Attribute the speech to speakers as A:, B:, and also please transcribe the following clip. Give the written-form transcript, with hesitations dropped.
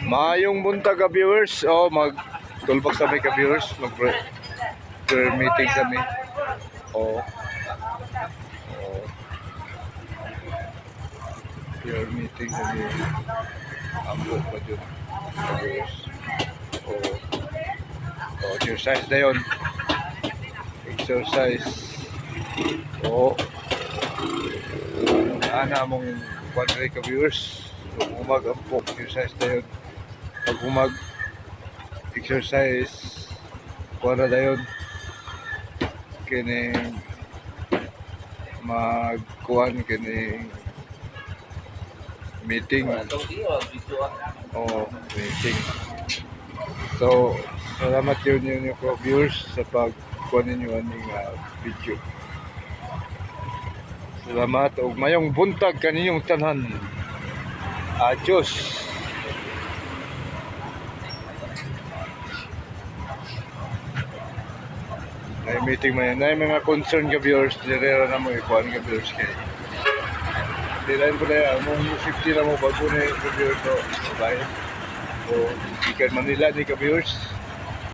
A: Maayong buntag ka viewers. Oh, magtulbak sa may ka viewers. Prayer meeting kami. Oh. Oh. Prayer meeting kami. Ambo pa dyan. Viewers. Oh. Oh, exercise na yun. Exercise. Oh. Ana mong 100 ka viewers. So, umag-ampok. Exercise na yun. Pag umag-exercise, kuha na yun. Kining magkuhan kining meeting. Oh, meeting. So, salamat yun yung viewers sa pagkuha ninyo aning video. Salamat ug mayong buntag kaninyong tanan. Adios. May meeting man yan. May mga concern ka viewers. Direra na mo ikuhan ka viewers kay. Dilain ko na yan. Mong 50 na mo bago na yung viewers. So, bye. So, ikan Manila ni ka viewers.